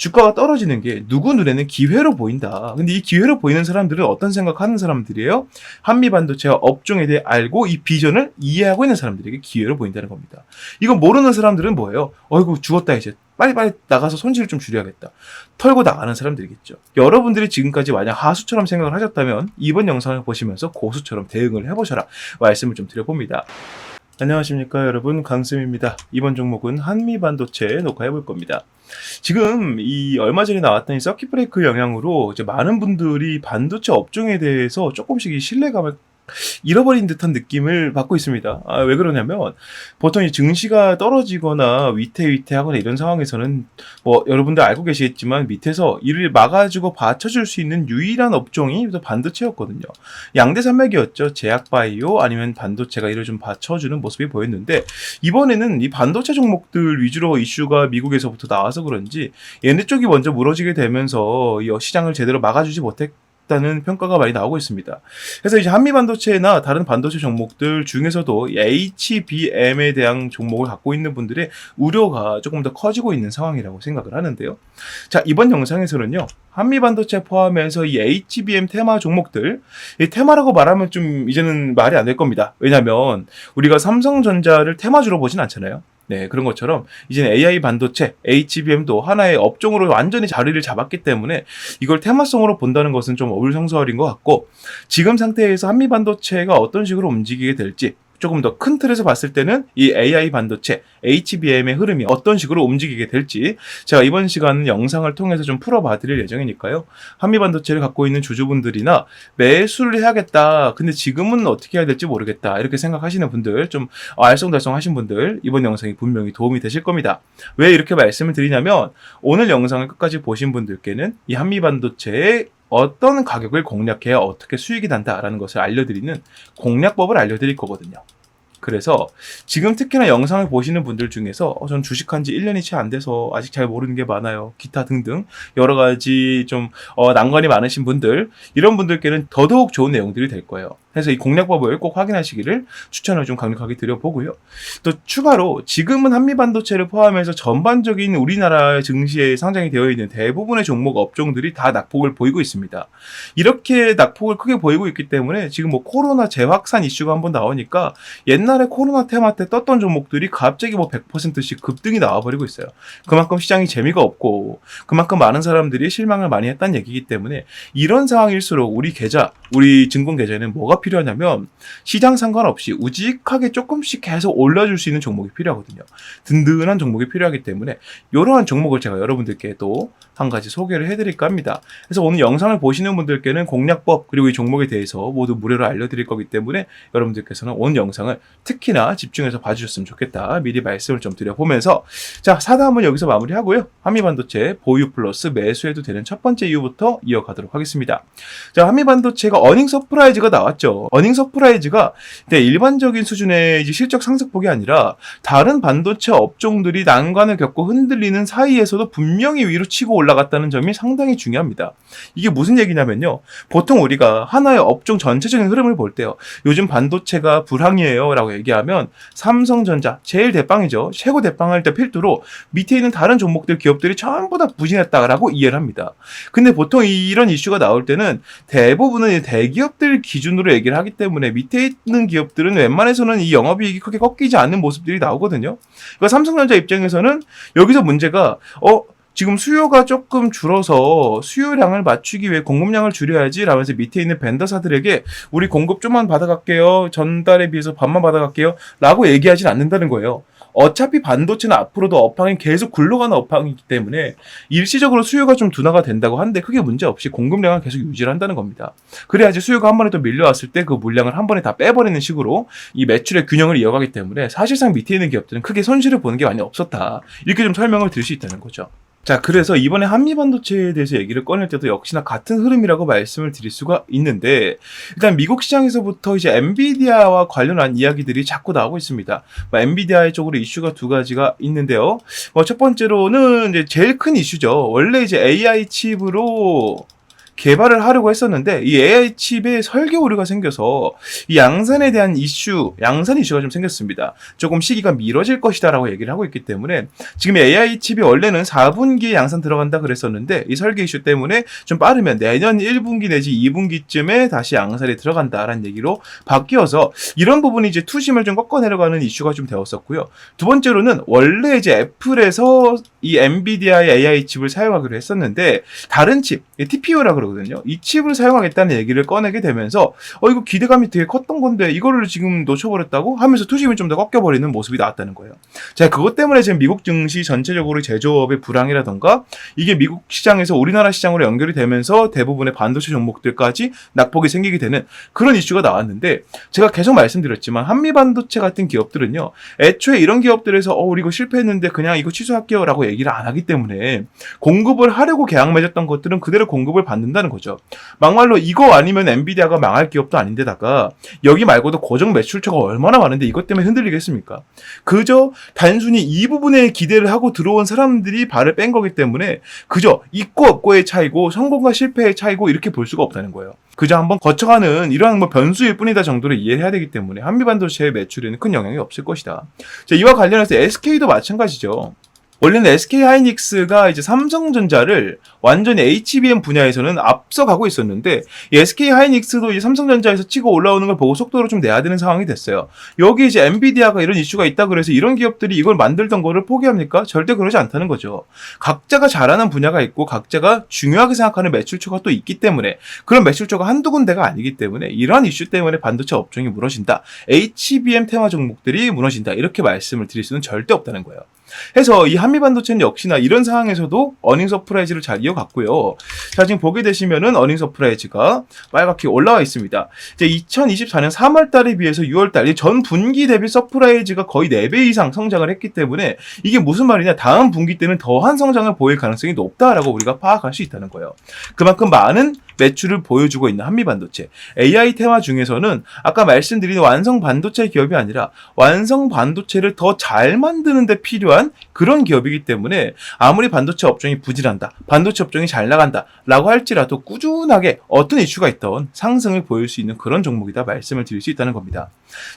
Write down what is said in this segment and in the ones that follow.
주가가 떨어지는 게 누구 눈에는 기회로 보인다. 근데 이 기회로 보이는 사람들은 어떤 생각하는 사람들이에요? 한미반도체와 업종에 대해 알고 이 비전을 이해하고 있는 사람들에게 기회로 보인다는 겁니다. 이거 모르는 사람들은 뭐예요? 어이구 죽었다 이제. 빨리빨리 나가서 손실을 좀 줄여야겠다. 털고 나가는 사람들이겠죠. 여러분들이 지금까지 만약 하수처럼 생각을 하셨다면 이번 영상을 보시면서 고수처럼 대응을 해보셔라 말씀을 좀 드려봅니다. 안녕하십니까 여러분, 강쌤입니다. 이번 종목은 한미반도체 녹화해볼 겁니다. 지금 이 얼마 전에 나왔던 이 서킷 브레이크 영향으로 이제 많은 분들이 반도체 업종에 대해서 조금씩 이 신뢰감을 잃어버린 듯한 느낌을 받고 있습니다. 왜 그러냐면 보통 이 증시가 떨어지거나 위태위태하거나 이런 상황에서는 뭐 여러분들 알고 계시겠지만 밑에서 이를 막아주고 받쳐줄 수 있는 유일한 업종이 반도체였거든요. 양대 산맥이었죠. 제약바이오 아니면 반도체가 이를 좀 받쳐주는 모습이 보였는데 이번에는 이 반도체 종목들 위주로 이슈가 미국에서부터 나와서 그런지 얘네 쪽이 먼저 무너지게 되면서 이 시장을 제대로 막아주지 못했다는 평가가 많이 나오고 있습니다. 그래서 이제 한미반도체나 다른 반도체 종목들 중에서도 HBM에 대한 종목을 갖고 있는 분들의 우려가 조금 더 커지고 있는 상황이라고 생각을 하는데요. 자, 이번 영상에서는요, 한미반도체 포함해서 이 HBM 테마 종목들, 이 테마라고 말하면 좀 이제는 말이 안 될 겁니다. 왜냐면 우리가 삼성전자를 테마주로 보진 않잖아요. 네, 그런 것처럼 이제는 AI 반도체, HBM도 하나의 업종으로 완전히 자리를 잡았기 때문에 이걸 테마성으로 본다는 것은 좀 어불성설인 것 같고, 지금 상태에서 한미 반도체가 어떤 식으로 움직이게 될지 조금 더 큰 틀에서 봤을 때는 이 AI 반도체, HBM의 흐름이 어떤 식으로 움직이게 될지 제가 이번 시간은 영상을 통해서 좀 풀어봐 드릴 예정이니까요. 한미 반도체를 갖고 있는 주주분들이나 매수를 해야겠다, 근데 지금은 어떻게 해야 될지 모르겠다, 이렇게 생각하시는 분들, 좀 알쏭달쏭 하신 분들, 이번 영상이 분명히 도움이 되실 겁니다. 왜 이렇게 말씀을 드리냐면 오늘 영상을 끝까지 보신 분들께는 이 한미 반도체의 어떤 가격을 공략해야 어떻게 수익이 난다라는 것을 알려드리는 공략법을 알려드릴 거거든요. 그래서 지금 특히나 영상을 보시는 분들 중에서 전 주식한 지 1년이 채 안 돼서 아직 잘 모르는 게 많아요, 기타 등등 여러 가지 좀 난관이 많으신 분들, 이런 분들께는 더더욱 좋은 내용들이 될 거예요. 그래서 이 공략법을 꼭 확인하시기를 추천을 좀 강력하게 드려보고요. 또 추가로 지금은 한미반도체를 포함해서 전반적인 우리나라 증시에 상장이 되어 있는 대부분의 종목 업종들이 다 낙폭을 보이고 있습니다. 이렇게 낙폭을 크게 보이고 있기 때문에 지금 뭐 코로나 재확산 이슈가 한번 나오니까 옛날에 코로나 테마 때 떴던 종목들이 갑자기 뭐 100%씩 급등이 나와버리고 있어요. 그만큼 시장이 재미가 없고 그만큼 많은 사람들이 실망을 많이 했다는 얘기이기 때문에 이런 상황일수록 우리 증권 계좌에는 뭐가 필요하냐면 시장 상관없이 우직하게 조금씩 계속 올려줄 수 있는 종목이 필요하거든요. 든든한 종목이 필요하기 때문에 이러한 종목을 제가 여러분들께 또 한 가지 소개를 해드릴까 합니다. 그래서 오늘 영상을 보시는 분들께는 공략법 그리고 이 종목에 대해서 모두 무료로 알려드릴 거기 때문에 여러분들께서는 오늘 영상을 특히나 집중해서 봐주셨으면 좋겠다, 미리 말씀을 좀 드려보면서, 자, 사담은 여기서 마무리하고요. 한미반도체 보유 플러스 매수해도 되는 첫 번째 이유부터 이어가도록 하겠습니다. 자, 한미반도체가 어닝 서프라이즈가 나왔죠. 어닝 서프라이즈가 일반적인 수준의 이제 실적 상승폭이 아니라 다른 반도체 업종들이 난관을 겪고 흔들리는 사이에서도 분명히 위로 치고 올라갔다는 점이 상당히 중요합니다. 이게 무슨 얘기냐면요, 보통 우리가 하나의 업종 전체적인 흐름을 볼 때요, 요즘 반도체가 불황이에요 라고 얘기하면 삼성전자 제일 대빵이죠. 최고 대빵할 때 필두로 밑에 있는 다른 종목들 기업들이 전부 다 부진했다라고 이해를 합니다. 근데 보통 이런 이슈가 나올 때는 대부분은 대기업들 기준으로 얘기를 하기 때문에 밑에 있는 기업들은 웬만해서는 이 영업이익이 크게 꺾이지 않는 모습들이 나오거든요. 그러니까 삼성전자 입장에서는 여기서 문제가 지금 수요가 조금 줄어서 수요량을 맞추기 위해 공급량을 줄여야지 라면서 밑에 있는 벤더사들에게 우리 공급 좀만 받아갈게요, 전달에 비해서 반만 받아갈게요 라고 얘기하진 않는다는 거예요. 어차피 반도체는 앞으로도 업황이 계속 굴러가는 업황이기 때문에 일시적으로 수요가 좀 둔화가 된다고 하는데 크게 문제 없이 공급량을 계속 유지를 한다는 겁니다. 그래야지 수요가 한 번에 또 밀려왔을 때 그 물량을 한 번에 다 빼버리는 식으로 이 매출의 균형을 이어가기 때문에 사실상 밑에 있는 기업들은 크게 손실을 보는 게 많이 없었다, 이렇게 좀 설명을 드릴 수 있다는 거죠. 자, 그래서 이번에 한미반도체에 대해서 얘기를 꺼낼 때도 역시나 같은 흐름이라고 말씀을 드릴 수가 있는데, 일단 미국 시장에서부터 이제 엔비디아와 관련한 이야기들이 자꾸 나오고 있습니다. 엔비디아 쪽으로 이슈가 두 가지가 있는데요. 첫 번째로는 이제 제일 큰 이슈죠. 원래 이제 AI 칩으로 개발을 하려고 했었는데 이 AI 칩에 설계 오류가 생겨서 이 양산에 대한 양산 이슈가 좀 생겼습니다. 조금 시기가 미뤄질 것이다라고 얘기를 하고 있기 때문에 지금 AI 칩이 원래는 4분기에 양산 들어간다 그랬었는데 이 설계 이슈 때문에 좀 빠르면 내년 1분기 내지 2분기쯤에 다시 양산에 들어간다라는 얘기로 바뀌어서 이런 부분이 이제 투심을 좀 꺾어내려가는 이슈가 좀 되었었고요. 두 번째로는 원래 이제 애플에서 이 엔비디아의 AI 칩을 사용하기로 했었는데 다른 칩, TPU라 그러거든요. 이 칩을 사용하겠다는 얘기를 꺼내게 되면서 이거 기대감이 되게 컸던 건데 이거를 지금 놓쳐버렸다고 하면서 투심이 좀 더 꺾여버리는 모습이 나왔다는 거예요. 자, 그것 때문에 지금 미국 증시 전체적으로 제조업의 불황이라던가 이게 미국 시장에서 우리나라 시장으로 연결이 되면서 대부분의 반도체 종목들까지 낙폭이 생기게 되는 그런 이슈가 나왔는데 제가 계속 말씀드렸지만 한미반도체 같은 기업들은요. 애초에 이런 기업들에서 우리 이거 실패했는데 그냥 이거 취소할게요 라고 얘기를 안 하기 때문에 공급을 하려고 계약 맺었던 것들은 그대로 공급을 받는다는 거죠. 막말로 이거 아니면 엔비디아가 망할 기업도 아닌데다가 여기 말고도 고정 매출처가 얼마나 많은데 이것 때문에 흔들리겠습니까? 그저 단순히 이 부분에 기대를 하고 들어온 사람들이 발을 뺀 거기 때문에 그저 있고 없고의 차이고 성공과 실패의 차이고 이렇게 볼 수가 없다는 거예요. 그저 한번 거쳐가는 이러한 변수일 뿐이다 정도로 이해해야 되기 때문에 한미반도체의 매출에는 큰 영향이 없을 것이다. 자, 이와 관련해서 SK도 마찬가지죠. 원래는 SK하이닉스가 이제 삼성전자를 완전히 HBM 분야에서는 앞서가고 있었는데 이 SK하이닉스도 이제 삼성전자에서 치고 올라오는 걸 보고 속도를 좀 내야 되는 상황이 됐어요. 여기 이제 엔비디아가 이런 이슈가 있다 그래서 이런 기업들이 이걸 만들던 거를 포기합니까? 절대 그러지 않다는 거죠. 각자가 잘하는 분야가 있고 각자가 중요하게 생각하는 매출처가 또 있기 때문에 그런 매출처가 한두 군데가 아니기 때문에 이러한 이슈 때문에 반도체 업종이 무너진다. HBM 테마 종목들이 무너진다. 이렇게 말씀을 드릴 수는 절대 없다는 거예요. 해서 이 한미반도체는 역시나 이런 상황에서도 어닝 서프라이즈를 잘 이어갔고요. 자, 지금 보게 되시면은 어닝 서프라이즈가 빨갛게 올라와 있습니다. 이제 2024년 3월 달에 비해서 6월 달 전 분기 대비 서프라이즈가 거의 4배 이상 성장을 했기 때문에 이게 무슨 말이냐? 다음 분기 때는 더한 성장을 보일 가능성이 높다라고 우리가 파악할 수 있다는 거예요. 그만큼 많은 매출을 보여주고 있는 한미반도체. AI 테마 중에서는 아까 말씀드린 완성 반도체 기업이 아니라 완성 반도체를 더 잘 만드는 데 필요한 그런 기업이기 때문에 아무리 반도체 업종이 부진한다, 반도체 업종이 잘 나간다 라고 할지라도 꾸준하게 어떤 이슈가 있던 상승을 보일 수 있는 그런 종목이다 말씀을 드릴 수 있다는 겁니다.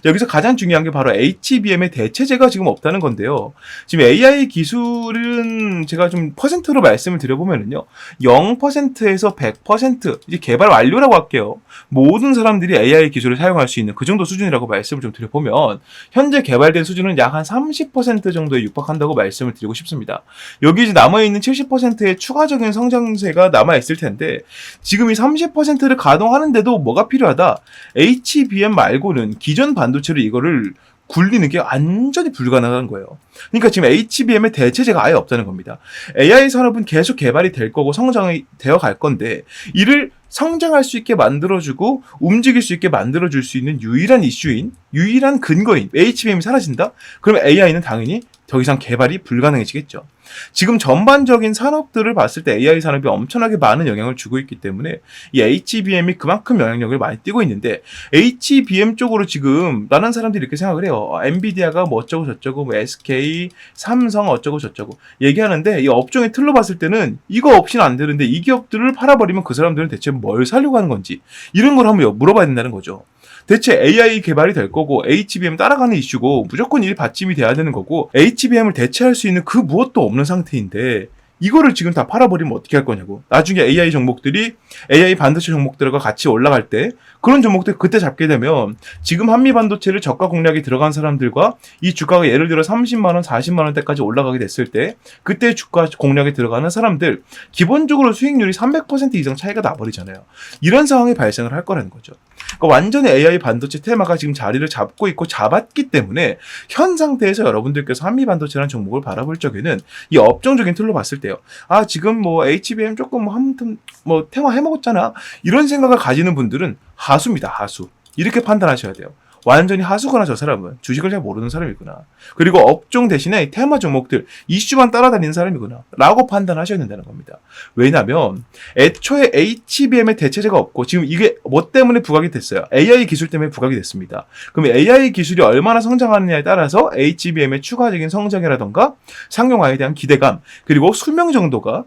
여기서 가장 중요한 게 바로 HBM의 대체제가 지금 없다는 건데요. 지금 AI 기술은 제가 좀 퍼센트로 말씀을 드려보면요. 0%에서 100% 이제 개발 완료라고 할게요. 모든 사람들이 AI 기술을 사용할 수 있는 그 정도 수준이라고 말씀을 좀 드려보면 현재 개발된 수준은 약 한 30% 정도에 육박한다고 말씀을 드리고 싶습니다. 여기 이제 남아있는 70%의 추가적인 성장세가 남아있을 텐데 지금 이 30%를 가동하는데도 뭐가 필요하다? HBM 말고는 기존 반도체로 이거를 굴리는 게 완전히 불가능한 거예요. 그러니까 지금 HBM의 대체제가 아예 없다는 겁니다. AI 산업은 계속 개발이 될 거고 성장이 되어 갈 건데 이를 성장할 수 있게 만들어주고 움직일 수 있게 만들어줄 수 있는 유일한 이슈인, 유일한 근거인 HBM이 사라진다? 그러면 AI는 당연히 더 이상 개발이 불가능해지겠죠. 지금 전반적인 산업들을 봤을 때 AI 산업이 엄청나게 많은 영향을 주고 있기 때문에 이 HBM이 그만큼 영향력을 많이 띄고 있는데 HBM 쪽으로 지금 많은 사람들이 이렇게 생각을 해요. 엔비디아가 뭐 어쩌고 저쩌고 뭐 SK, 삼성 어쩌고 저쩌고 얘기하는데 이 업종의 틀로 봤을 때는 이거 없이는 안 되는데 이 기업들을 팔아버리면 그 사람들은 대체 뭘 살려고 하는 건지 이런 걸 한번 물어봐야 된다는 거죠. 대체 AI 개발이 될 거고 HBM 따라가는 이슈고 무조건 일 받침이 돼야 되는 거고 HBM을 대체할 수 있는 그 무엇도 없는 상태인데 이거를 지금 다 팔아버리면 어떻게 할 거냐고. 나중에 AI 종목들이 AI 반도체 종목들과 같이 올라갈 때 그런 종목들 그때 잡게 되면 지금 한미 반도체를 저가 공략이 들어간 사람들과 이 주가가 예를 들어 30만 원, 40만 원대까지 올라가게 됐을 때 그때 주가 공략에 들어가는 사람들 기본적으로 수익률이 300% 이상 차이가 나버리잖아요. 이런 상황이 발생을 할 거라는 거죠. 그러니까 완전히 AI 반도체 테마가 지금 자리를 잡고 있고 잡았기 때문에 현 상태에서 여러분들께서 한미 반도체라는 종목을 바라볼 적에는 이 업종적인 틀로 봤을 때요. 아, 지금 뭐 HBM 조금 뭐 아무튼 뭐 테마 해먹었잖아. 이런 생각을 가지는 분들은 하수입니다. 하수. 이렇게 판단하셔야 돼요. 완전히 하수구나 저 사람은. 주식을 잘 모르는 사람이구나. 그리고 업종 대신에 테마 종목들 이슈만 따라다니는 사람이구나 라고 판단하셔야 된다는 겁니다. 왜냐하면 애초에 HBM의 대체제가 없고 지금 이게 뭐 때문에 부각이 됐어요? AI 기술 때문에 부각이 됐습니다. 그럼 AI 기술이 얼마나 성장하느냐에 따라서 HBM의 추가적인 성장이라던가 상용화에 대한 기대감 그리고 수명 정도가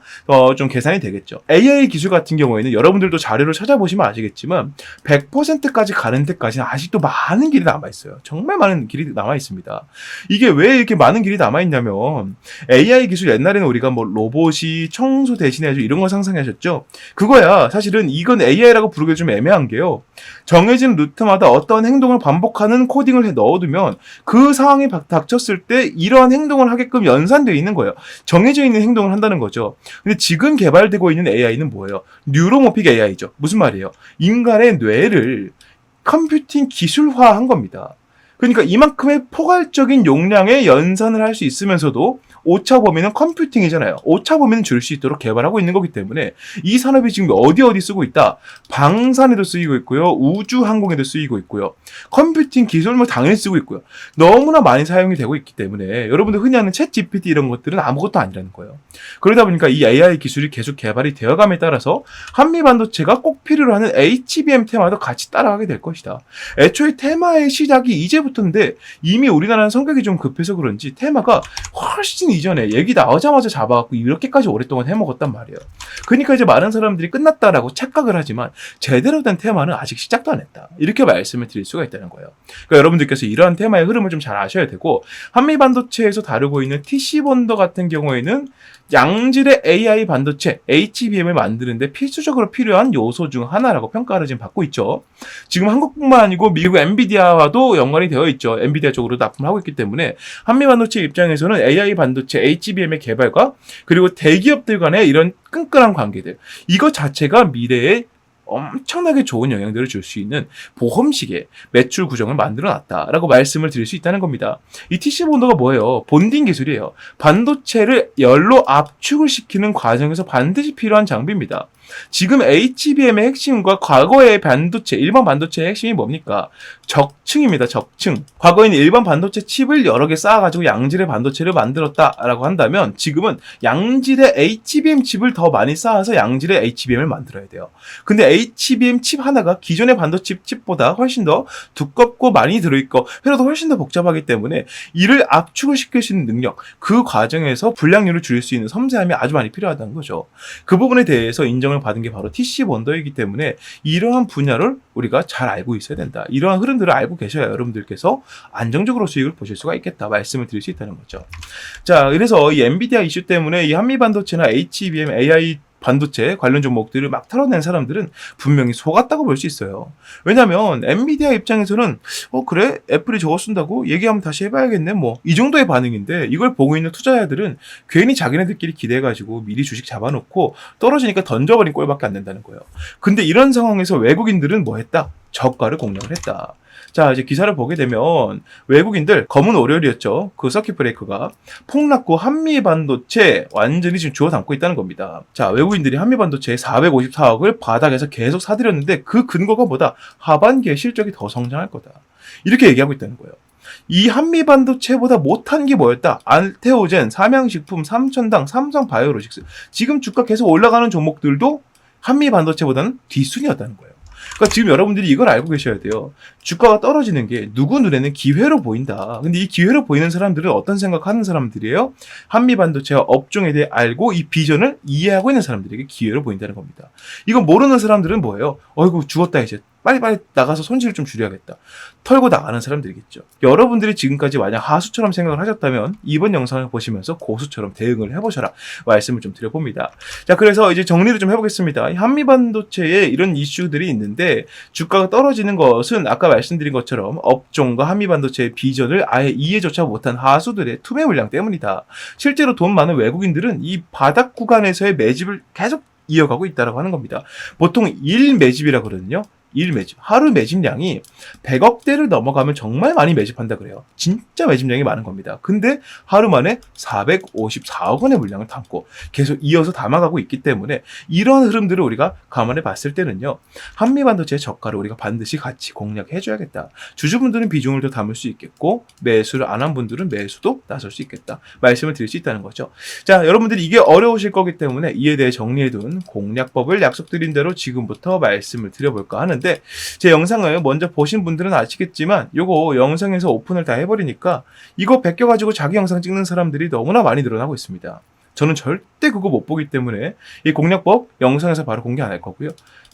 좀 계산이 되겠죠. AI 기술 같은 경우에는 여러분들도 자료를 찾아보시면 아시겠지만 100%까지 가는 데까지는 아직도 많은 길이 남아있어요. 정말 많은 길이 남아있습니다. 이게 왜 이렇게 많은 길이 남아있냐면 AI 기술 옛날에는 우리가 뭐 로봇이 청소 대신해줘 이런 걸 상상하셨죠? 그거야. 사실은 이건 AI라고 부르기 좀 애매한 게요. 정해진 루트마다 어떤 행동을 반복하는 코딩을 해 넣어두면 그 상황이 닥쳤을 때 이러한 행동을 하게끔 연산되어 있는 거예요. 정해져 있는 행동을 한다는 거죠. 근데 지금 개발되고 있는 AI는 뭐예요? 뉴로모픽 AI죠. 무슨 말이에요? 인간의 뇌를 컴퓨팅 기술화한 겁니다. 그러니까 이만큼의 포괄적인 용량의 연산을 할 수 있으면서도 오차 범위는 컴퓨팅이잖아요. 오차 범위는 줄 수 있도록 개발하고 있는 거기 때문에 이 산업이 지금 어디 쓰고 있다. 방산에도 쓰이고 있고요. 우주 항공에도 쓰이고 있고요. 컴퓨팅 기술も당연히 쓰고 있고요. 너무나 많이 사용이 되고 있기 때문에 여러분들 흔히 하는 챗 GPT 이런 것들은 아무것도 아니라는 거예요. 그러다 보니까 이 AI 기술이 계속 개발이 되어감에 따라서 한미 반도체가 꼭 필요로 하는 HBM 테마도 같이 따라가게 될 것이다. 애초에 테마의 시작이 이제부터인데 이미 우리나라는 성격이 좀 급해서 그런지 테마가 훨씬 이전에 얘기 나오자마자 잡아갖고 이렇게까지 오랫동안 해먹었단 말이에요. 그러니까 이제 많은 사람들이 끝났다라고 착각을 하지만 제대로 된 테마는 아직 시작도 안 했다. 이렇게 말씀을 드릴 수가 있다는 거예요. 그러니까 여러분들께서 이러한 테마의 흐름을 좀 잘 아셔야 되고 한미 반도체에서 다루고 있는 TC본더 같은 경우에는 양질의 AI 반도체 HBM을 만드는데 필수적으로 필요한 요소 중 하나라고 평가를 지금 받고 있죠. 지금 한국뿐만 아니고 미국 엔비디아와도 연관이 되어 있죠. 엔비디아 쪽으로 납품을 하고 있기 때문에 한미 반도체 입장에서는 AI 반도체 HBM의 개발과 그리고 대기업들 간의 이런 끈끈한 관계들 이것 자체가 미래에 엄청나게 좋은 영향들을 줄 수 있는 보험식의 매출 구정을 만들어놨다라고 말씀을 드릴 수 있다는 겁니다. 이 TC본더가 뭐예요? 본딩 기술이에요. 반도체를 열로 압축을 시키는 과정에서 반드시 필요한 장비입니다. 지금 HBM의 핵심과 과거의 반도체, 일반 반도체의 핵심이 뭡니까? 적층입니다. 적층. 과거에는 일반 반도체 칩을 여러 개 쌓아가지고 양질의 반도체를 만들었다라고 한다면 지금은 양질의 HBM 칩을 더 많이 쌓아서 양질의 HBM을 만들어야 돼요. 근데 HBM 칩 하나가 기존의 반도체 칩보다 훨씬 더 두껍고 많이 들어있고 회로도 훨씬 더 복잡하기 때문에 이를 압축을 시킬 수 있는 능력, 그 과정에서 불량률을 줄일 수 있는 섬세함이 아주 많이 필요하다는 거죠. 그 부분에 대해서 인정을 받은 게 바로 TC본더이기 때문에 이러한 분야를 우리가 잘 알고 있어야 된다. 이러한 흐름들을 알고 계셔야 여러분들께서 안정적으로 수익을 보실 수가 있겠다. 말씀을 드릴 수 있다는 거죠. 자, 그래서 이 엔비디아 이슈 때문에 이 한미 반도체나 HBM, AI 반도체 관련 종목들을 막 털어낸 사람들은 분명히 속았다고 볼 수 있어요. 왜냐면 엔비디아 입장에서는 그래? 애플이 저거 쓴다고? 얘기하면 다시 해봐야겠네? 뭐 이 정도의 반응인데 이걸 보고 있는 투자자들은 괜히 자기네들끼리 기대해가지고 미리 주식 잡아놓고 떨어지니까 던져버린 꼴밖에 안 된다는 거예요. 근데 이런 상황에서 외국인들은 뭐 했다? 저가를 공략을 했다. 자, 이제 기사를 보게 되면 외국인들 검은 월요일이었죠. 그 서킷 브레이커가 폭락후 한미 반도체 완전히 지금 주워 담고 있다는 겁니다. 자, 외국인들이 한미 반도체 454억을 바닥에서 계속 사들였는데 그 근거가 뭐다? 하반기에 실적이 더 성장할 거다. 이렇게 얘기하고 있다는 거예요. 이 한미 반도체보다 못한 게 뭐였다? 알테오젠, 삼양식품, 삼천당, 삼성바이오로직스. 지금 주가 계속 올라가는 종목들도 한미 반도체보다는 뒷순이었다는 거예요. 그러니까 지금 여러분들이 이걸 알고 계셔야 돼요. 주가가 떨어지는 게 누구 눈에는 기회로 보인다. 근데 이 기회로 보이는 사람들은 어떤 생각하는 사람들이에요? 한미 반도체와 업종에 대해 알고 이 비전을 이해하고 있는 사람들에게 기회로 보인다는 겁니다. 이거 모르는 사람들은 뭐예요? 어이구 죽었다 이제. 빨리빨리 나가서 손실을 좀 줄여야겠다. 털고 나가는 사람들이겠죠. 여러분들이 지금까지 만약 하수처럼 생각을 하셨다면 이번 영상을 보시면서 고수처럼 대응을 해보셔라 말씀을 좀 드려봅니다. 자, 그래서 이제 정리를 좀 해보겠습니다. 한미반도체에 이런 이슈들이 있는데 주가가 떨어지는 것은 아까 말씀드린 것처럼 업종과 한미반도체의 비전을 아예 이해조차 못한 하수들의 투매 물량 때문이다. 실제로 돈 많은 외국인들은 이 바닥 구간에서의 매집을 계속 이어가고 있다고 하는 겁니다. 보통 1매집이라고 그러거든요. 하루 매집량이 100억대를 넘어가면 정말 많이 매집한다 그래요. 진짜 매집량이 많은 겁니다. 근데 하루 만에 454억 원의 물량을 담고 계속 이어서 담아가고 있기 때문에 이런 흐름들을 우리가 감안해 봤을 때는요. 한미반도체의 저가를 우리가 반드시 같이 공략해줘야겠다. 주주분들은 비중을 더 담을 수 있겠고 매수를 안 한 분들은 매수도 나설 수 있겠다. 말씀을 드릴 수 있다는 거죠. 자, 여러분들이 이게 어려우실 거기 때문에 이에 대해 정리해둔 공략법을 약속드린 대로 지금부터 말씀을 드려볼까 하는데 제 영상을 먼저 보신 분들은 아시겠지만 요거 영상에서 오픈을 다 해버리니까 이거 베껴가지고 자기 영상 찍는 사람들이 너무나 많이 늘어나고 있습니다. 저는 절대 그거 못 보기 때문에 이 공략법 영상에서 바로 공개 안 할 거고요.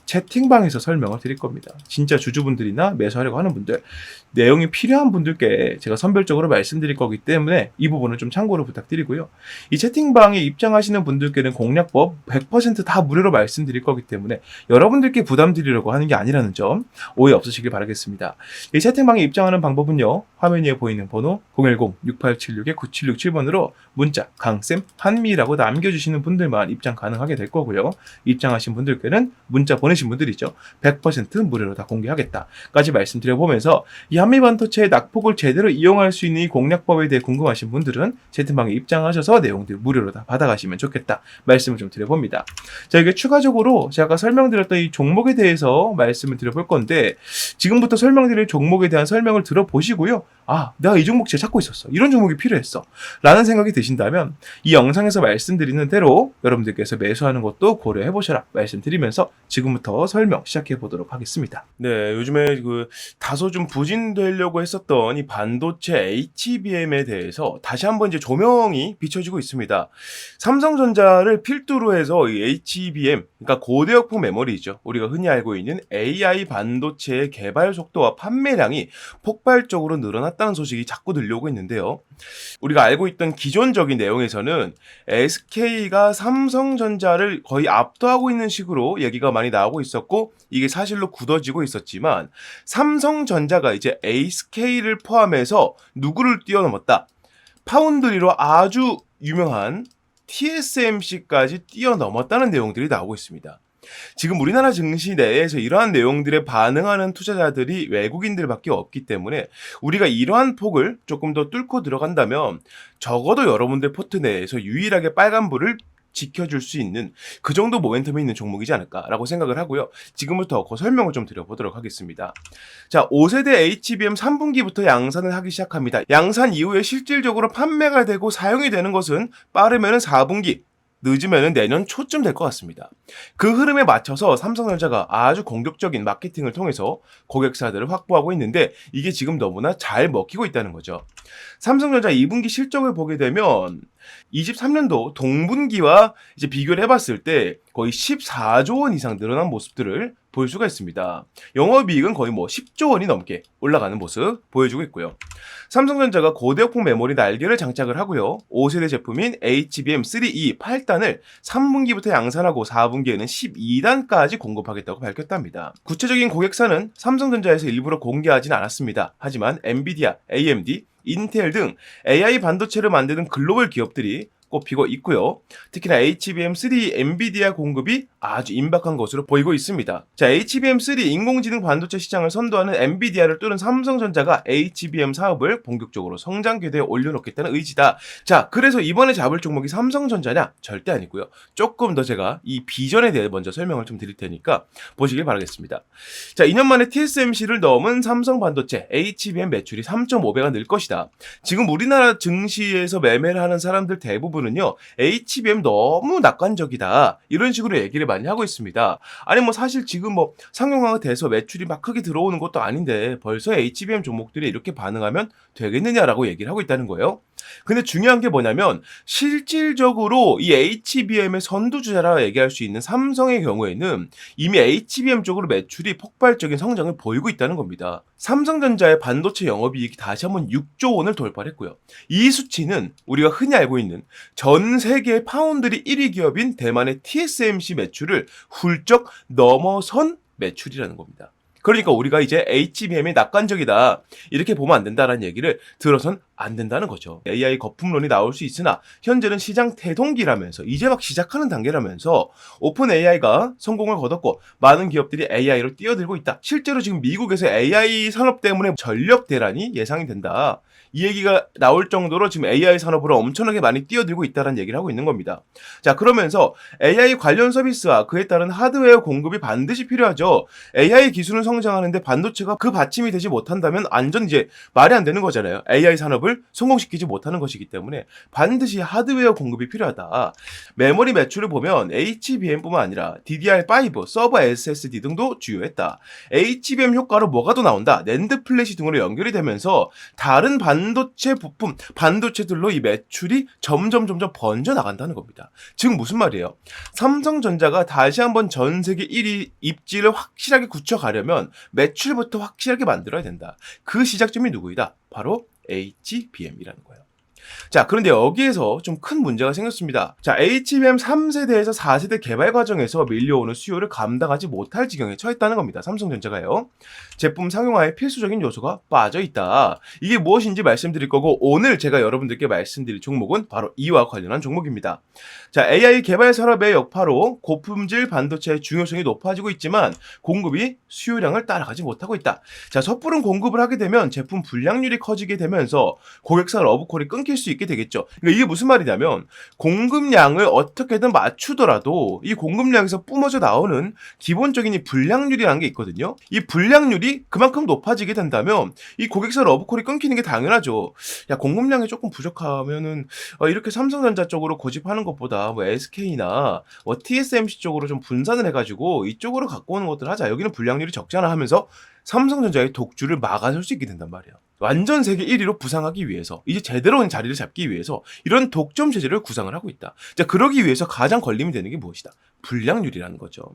채팅방에서 설명을 드릴 겁니다. 진짜 주주분들이나 매수하려고 하는 분들, 내용이 필요한 분들께 제가 선별적으로 말씀드릴 거기 때문에 이 부분은 좀 참고로 부탁드리고요. 이 채팅방에 입장하시는 분들께는 공략법 100% 다 무료로 말씀드릴 거기 때문에 여러분들께 부담 드리려고 하는 게 아니라는 점 오해 없으시길 바라겠습니다. 이 채팅방에 입장하는 방법은요. 화면 위에 보이는 번호 010-6876-9767번으로 문자 강쌤 한미라고 남겨주시는 분들만 입장 가능하게 될 거고요. 입장하신 분들께는 문자 보내신 분들이죠. 100% 무료로 다 공개하겠다까지 말씀드려보면서 이 한미반도체의 낙폭을 제대로 이용할 수 있는 이 공략법에 대해 궁금하신 분들은 채팅방에 입장하셔서 내용들 무료로 다 받아가시면 좋겠다 말씀을 좀 드려봅니다. 자, 이게 추가적으로 제가 아까 설명드렸던 이 종목에 대해서 말씀을 드려볼 건데 지금부터 설명드릴 종목에 대한 설명을 들어보시고요. 아, 내가 이 종목 진짜 찾고 있었어. 이런 종목이 필요했어. 라는 생각이 드신다면 이 영상에서 말씀드리는 대로 여러분들께서 매수하는 것도 고려해보셔라 말씀드리면서 지금부터 설명 시작해 보도록 하겠습니다. 네, 요즘에 다소 좀 부진되려고 했었던 이 반도체 HBM에 대해서 다시 한번 이제 조명이 비춰지고 있습니다. 삼성전자를 필두로 해서 이 HBM, 그러니까 고대역폭 메모리죠. 우리가 흔히 알고 있는 AI 반도체의 개발 속도와 판매량이 폭발적으로 늘어났다는 소식이 자꾸 들려오고 있는데요. 우리가 알고 있던 기존적인 내용에서는 SK가 삼성전자를 거의 압도하고 있는 식으로 얘기가 많이 나오고 있었고 이게 사실로 굳어지고 있었지만 삼성전자가 이제 SK를 포함해서 누구를 뛰어넘었다. 파운드리로 아주 유명한 TSMC까지 뛰어넘었다는 내용들이 나오고 있습니다. 지금 우리나라 증시 내에서 이러한 내용들에 반응하는 투자자들이 외국인들밖에 없기 때문에 우리가 이러한 폭을 조금 더 뚫고 들어간다면 적어도 여러분들 포트 내에서 유일하게 빨간불을 지켜줄 수 있는 그 정도 모멘텀이 있는 종목이지 않을까라고 생각을 하고요. 지금부터 그 설명을 좀 드려보도록 하겠습니다. 자, 5세대 HBM 3분기부터 양산을 하기 시작합니다. 양산 이후에 실질적으로 판매가 되고 사용이 되는 것은 빠르면 4분기, 늦으면 내년 초쯤 될 것 같습니다. 그 흐름에 맞춰서 삼성전자가 아주 공격적인 마케팅을 통해서 고객사들을 확보하고 있는데 이게 지금 너무나 잘 먹히고 있다는 거죠. 삼성전자 2분기 실적을 보게 되면 23년도 동분기와 이제 비교를 해봤을 때 거의 14조 원 이상 늘어난 모습들을 볼 수가 있습니다. 영업이익은 거의 10조 원이 넘게 올라가는 모습 보여주고 있고요. 삼성전자가 고대역폭 메모리 날개를 장착을 하고요. 5세대 제품인 HBM3E 8단을 3분기부터 양산하고 4분기에는 12단까지 공급하겠다고 밝혔답니다. 구체적인 고객사는 삼성전자에서 일부러 공개하진 않았습니다. 하지만 엔비디아, AMD, 인텔 등 AI 반도체를 만드는 글로벌 기업들이 꼽히고 있고요. 특히나 HBM3 엔비디아 공급이 아주 임박한 것으로 보이고 있습니다. 자, HBM3 인공지능 반도체 시장을 선도하는 엔비디아를 뚫은 삼성전자가 HBM 사업을 본격적으로 성장 궤도에 올려놓겠다는 의지다. 자, 그래서 이번에 잡을 종목이 삼성전자냐? 절대 아니고요. 조금 더 제가 이 비전에 대해 먼저 설명을 좀 드릴 테니까 보시길 바라겠습니다. 자, 2년 만에 TSMC를 넘은 삼성 반도체 HBM 매출이 3.5배가 늘 것이다. 지금 우리나라 증시에서 매매를 하는 사람들 대부분 은요 HBM 너무 낙관적이다 이런 식으로 얘기를 많이 하고 있습니다. 아니 사실 지금 상용화가 돼서 매출이 막 크게 들어오는 것도 아닌데 벌써 HBM 종목들이 이렇게 반응하면 되겠느냐라고 얘기를 하고 있다는 거예요. 근데 중요한 게 뭐냐면 실질적으로 이 HBM의 선두주자라 얘기할 수 있는 삼성의 경우에는 이미 HBM 쪽으로 매출이 폭발적인 성장을 보이고 있다는 겁니다. 삼성전자의 반도체 영업이익이 다시 한번 6조 원을 돌파했고요. 이 수치는 우리가 흔히 알고 있는 전 세계 파운드리 1위 기업인 대만의 TSMC 매출을 훌쩍 넘어선 매출이라는 겁니다. 그러니까 우리가 이제 HBM이 낙관적이다 이렇게 보면 안 된다라는 얘기를 들어선 안 된다는 거죠. AI 거품론이 나올 수 있으나 현재는 시장 태동기라면서 이제 막 시작하는 단계라면서 오픈 AI가 성공을 거뒀고 많은 기업들이 AI로 뛰어들고 있다. 실제로 지금 미국에서 AI 산업 때문에 전력 대란이 예상이 된다. 이 얘기가 나올 정도로 지금 AI 산업으로 엄청나게 많이 뛰어들고 있다는 얘기를 하고 있는 겁니다. 자, 그러면서 AI 관련 서비스와 그에 따른 하드웨어 공급이 반드시 필요하죠. AI 기술은 성장하는데 반도체가 그 받침이 되지 못한다면 완전 이제 말이 안 되는 거잖아요. AI 산업을 성공시키지 못하는 것이기 때문에 반드시 하드웨어 공급이 필요하다. 메모리 매출을 보면 HBM뿐만 아니라 DDR5, 서버 SSD 등도 주요했다. HBM 효과로 뭐가 더 나온다? 낸드 플래시 등으로 연결이 되면서 다른 반도체 부품, 반도체들로 이 매출이 점점 번져 나간다는 겁니다. 즉 무슨 말이에요? 삼성전자가 다시 한번 전 세계 1위 입지를 확실하게 굳혀가려면 매출부터 확실하게 만들어야 된다. 그 시작점이 누구이다? 바로 HBM이라는 거예요. 자, 그런데 여기에서 좀 큰 문제가 생겼습니다. 자, HBM 3세대에서 4세대 개발 과정에서 밀려오는 수요를 감당하지 못할 지경에 처했다는 겁니다. 삼성전자가요. 제품 상용화에 필수적인 요소가 빠져있다. 이게 무엇인지 말씀드릴 거고 오늘 제가 여러분들께 말씀드릴 종목은 바로 이와 관련한 종목입니다. 자, AI 개발 산업의 여파로 고품질 반도체의 중요성이 높아지고 있지만 공급이 수요량을 따라가지 못하고 있다. 자, 섣부른 공급을 하게 되면 제품 불량률이 커지게 되면서 고객사 러브콜이 끊길 수 있게 되겠죠. 그러니까 이게 무슨 말이냐면 공급량을 어떻게든 맞추더라도 이 공급량에서 뿜어져 나오는 기본적인 이 불량률이라는 게 있거든요. 이 불량률이 그만큼 높아지게 된다면 이 고객사 러브콜이 끊기는 게 당연하죠. 야, 공급량이 조금 부족하면은 이렇게 삼성전자 쪽으로 고집하는 것보다 뭐 SK나 뭐 TSMC 쪽으로 좀 분산을 해가지고 이쪽으로 갖고 오는 것들 하자. 여기는 불량률이 적잖아 하면서 삼성전자의 독주를 막아설 수 있게 된단 말이에요. 완전 세계 1위로 부상하기 위해서 이제 제대로 된 자리를 잡기 위해서 이런 독점 체제를 구상을 하고 있다. 자, 그러기 위해서 가장 걸림이 되는 게 무엇이다? 불량률이라는 거죠.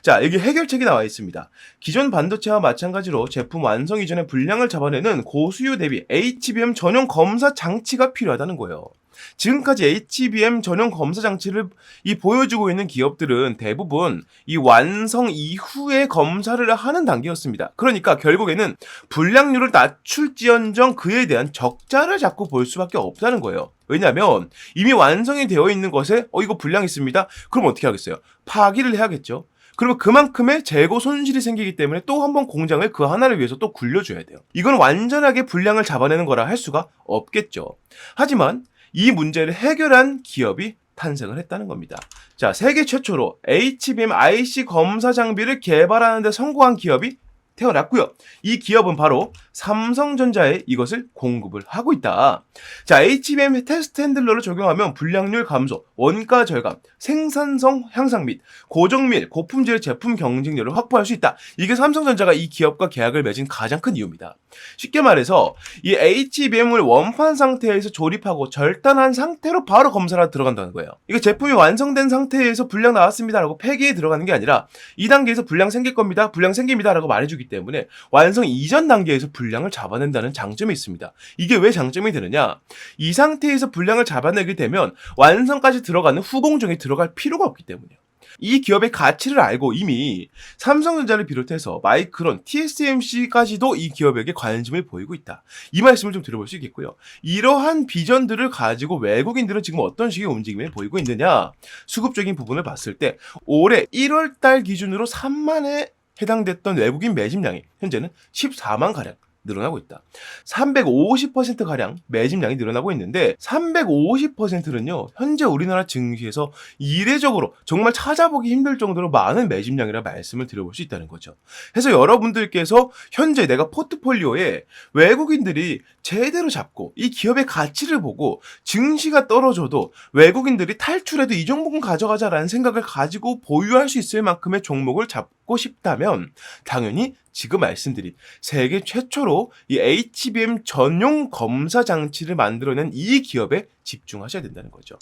자, 여기 해결책이 나와 있습니다. 기존 반도체와 마찬가지로 제품 완성 이전에 불량을 잡아내는 고수요 대비 HBM 전용 검사 장치가 필요하다는 거예요. 지금까지 HBM 전용 검사 장치를 보여주고 있는 기업들은 대부분 이 완성 이후에 검사를 하는 단계였습니다. 그러니까 결국에는 불량률을 낮출지언정 그에 대한 적자를 자꾸 볼 수밖에 없다는 거예요. 왜냐하면 이미 완성이 되어 있는 것에 이거 불량 있습니다. 그럼 어떻게 하겠어요? 파기를 해야겠죠. 그러면 그만큼의 재고 손실이 생기기 때문에 또 한 번 공장을 그 하나를 위해서 또 굴려줘야 돼요. 이건 완전하게 불량을 잡아내는 거라 할 수가 없겠죠. 하지만 이 문제를 해결한 기업이 탄생을 했다는 겁니다. 자, 세계 최초로 HBM IC 검사 장비를 개발하는 데 성공한 기업이 태어났고요. 이 기업은 바로 삼성전자에 이것을 공급을 하고 있다. 자, HBM 테스트 핸들러를 적용하면 불량률 감소, 원가 절감, 생산성 향상 및 고정밀, 고품질 제품 경쟁력을 확보할 수 있다. 이게 삼성전자가 이 기업과 계약을 맺은 가장 큰 이유입니다. 쉽게 말해서 이 HBM을 원판 상태에서 조립하고 절단한 상태로 바로 검사를 들어간다는 거예요. 이게 제품이 완성된 상태에서 불량 나왔습니다라고 폐기에 들어가는 게 아니라 이 단계에서 불량 생길 겁니다. 불량 생깁니다라고 말해주기 때문에 완성 이전 단계에서 불량을 잡아낸다는 장점이 있습니다. 이게 왜 장점이 되느냐? 이 상태에서 불량을 잡아내게 되면 완성까지 들어가는 후공정에 들어갈 필요가 없기 때문이에요. 이 기업의 가치를 알고 이미 삼성전자를 비롯해서 마이크론, TSMC까지도 이 기업에게 관심을 보이고 있다. 이 말씀을 좀 들어볼 수 있겠고요. 이러한 비전들을 가지고 외국인들은 지금 어떤 식의 움직임을 보이고 있느냐? 수급적인 부분을 봤을 때 올해 1월달 기준으로 3만에 해당됐던 외국인 매집량이 현재는 14만 가량 늘어나고 있다. 350%가량 매집량이 늘어나고 있는데 350%는요. 현재 우리나라 증시에서 이례적으로 정말 찾아보기 힘들 정도로 많은 매집량이라 말씀을 드려볼 수 있다는 거죠. 그래서 여러분들께서 현재 내가 포트폴리오에 외국인들이 제대로 잡고 이 기업의 가치를 보고 증시가 떨어져도 외국인들이 탈출해도 이 종목은 가져가자라는 생각을 가지고 보유할 수 있을 만큼의 종목을 잡고 싶다면 당연히 지금 말씀드린 세계 최초로 이 HBM 전용 검사 장치를 만들어낸 이 기업에 집중하셔야 된다는 거죠.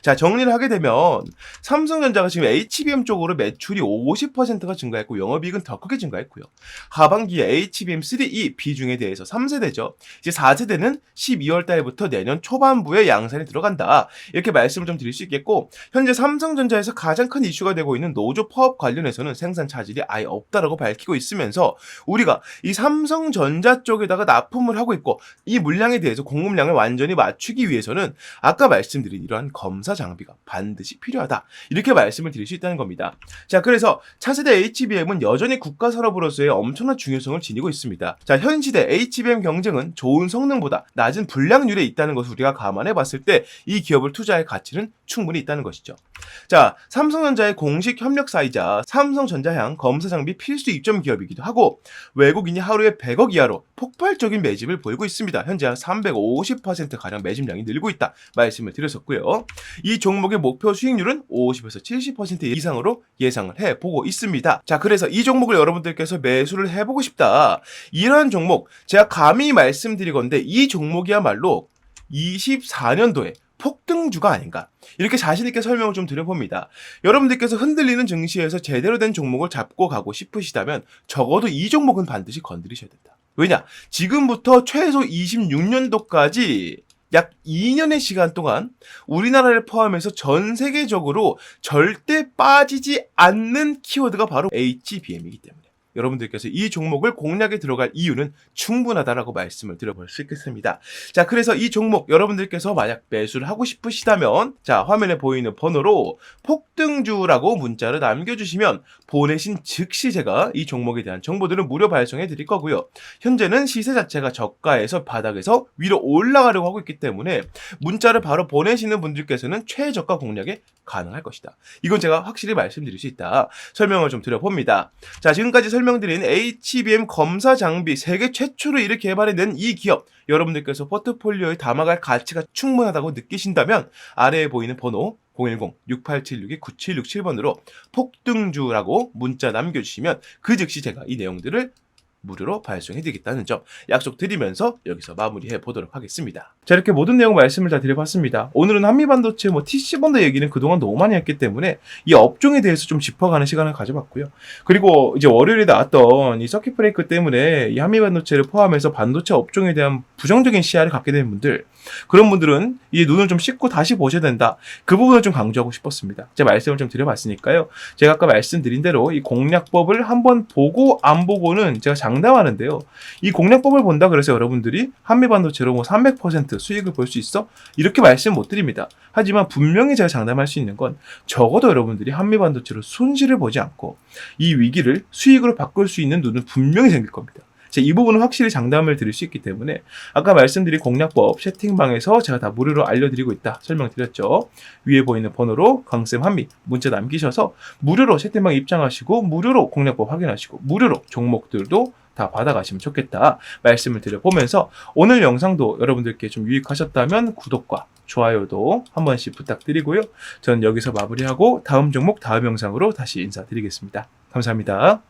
자, 정리를 하게 되면 삼성전자가 지금 HBM 쪽으로 매출이 50%가 증가했고 영업이익은 더 크게 증가했고요. 하반기에 HBM3E 비중에 대해서 3세대죠. 이제 4세대는 12월 달부터 내년 초반부에 양산이 들어간다. 이렇게 말씀을 좀 드릴 수 있겠고, 현재 삼성전자에서 가장 큰 이슈가 되고 있는 노조 파업 관련해서는 생산 차질이 아예 없다라고 밝히고 있으면서 우리가 이 삼성전자 쪽에다가 납품을 하고 있고 이 물량에 대해서 공급량을 완전히 맞추기 위해서는 아까 말씀드린 이러한 검사 장비가 반드시 필요하다. 이렇게 말씀을 드릴 수 있다는 겁니다. 자, 그래서 차세대 HBM은 여전히 국가 산업으로서의 엄청난 중요성을 지니고 있습니다. 자, 현 시대 HBM 경쟁은 좋은 성능보다 낮은 불량률에 있다는 것을 우리가 감안해 봤을 때 이 기업을 투자할 가치는 충분히 있다는 것이죠. 자, 삼성전자의 공식 협력사이자 삼성전자향 검사 장비 필수 입점 기업이기도 하고 외국인이 하루에 100억 이하로 폭발적인 매집을 보이고 있습니다. 현재 한 350%가량 매집량이 늘고 있다 말씀을 드렸었고요. 이 종목의 목표 수익률은 50에서 70% 이상으로 예상을 해보고 있습니다. 자, 그래서 이 종목을 여러분들께서 매수를 해보고 싶다. 이러한 종목 제가 감히 말씀드리건데 이 종목이야말로 24년도에 폭등주가 아닌가, 이렇게 자신있게 설명을 좀 드려봅니다. 여러분들께서 흔들리는 증시에서 제대로 된 종목을 잡고 가고 싶으시다면 적어도 이 종목은 반드시 건드리셔야 된다. 왜냐? 지금부터 최소 26년도까지 약 2년의 시간 동안 우리나라를 포함해서 전 세계적으로 절대 빠지지 않는 키워드가 바로 HBM이기 때문에 여러분들께서 이 종목을 공략에 들어갈 이유는 충분하다라고 말씀을 드려볼 수 있겠습니다. 자, 그래서 이 종목 여러분들께서 만약 매수를 하고 싶으시다면 자, 화면에 보이는 번호로 폭등주라고 문자를 남겨주시면 보내신 즉시 제가 이 종목에 대한 정보들을 무료 발송해 드릴 거고요. 현재는 시세 자체가 저가에서 바닥에서 위로 올라가려고 하고 있기 때문에 문자를 바로 보내시는 분들께서는 최저가 공략에 가능할 것이다. 이건 제가 확실히 말씀드릴 수 있다. 설명을 좀 드려봅니다. 자, 지금까지 설명드린 HBM 검사 장비 세계 최초로 이렇게 개발해낸 이 기업, 여러분들께서 포트폴리오에 담아갈 가치가 충분하다고 느끼신다면 아래에 보이는 번호 010-6876-9767번으로 폭등주라고 문자 남겨주시면 그 즉시 제가 이 내용들을 무료로 발송해드리겠다는 점 약속드리면서 여기서 마무리해 보도록 하겠습니다. 자, 이렇게 모든 내용 말씀을 다 드려봤습니다. 오늘은 한미반도체 TC본드 얘기는 그동안 너무 많이 했기 때문에 이 업종에 대해서 좀 짚어가는 시간을 가져봤고요. 그리고 이제 월요일에 나왔던 이 서킷 브레이크 때문에 이 한미반도체를 포함해서 반도체 업종에 대한 부정적인 시야를 갖게 된 분들, 그런 분들은 이 눈을 좀 씻고 다시 보셔야 된다. 그 부분을 좀 강조하고 싶었습니다. 제가 말씀을 좀 드려봤으니까요. 제가 아까 말씀드린 대로 이 공략법을 한번 보고 안 보고는 제가 장담하는데요. 이 공략법을 본다 그래서 여러분들이 한미반도체로 300% 수익을 볼 수 있어? 이렇게 말씀 못 드립니다. 하지만 분명히 제가 장담할 수 있는 건 적어도 여러분들이 한미반도체로 손실을 보지 않고 이 위기를 수익으로 바꿀 수 있는 눈은 분명히 생길 겁니다. 이 부분은 확실히 장담을 드릴 수 있기 때문에 아까 말씀드린 공략법 채팅방에서 제가 다 무료로 알려드리고 있다 설명드렸죠. 위에 보이는 번호로 강쌤 한미 문자 남기셔서 무료로 채팅방에 입장하시고 무료로 공략법 확인하시고 무료로 종목들도 다 받아가시면 좋겠다 말씀을 드려보면서 오늘 영상도 여러분들께 좀 유익하셨다면 구독과 좋아요도 한 번씩 부탁드리고요. 저는 여기서 마무리하고 다음 종목 다음 영상으로 다시 인사드리겠습니다. 감사합니다.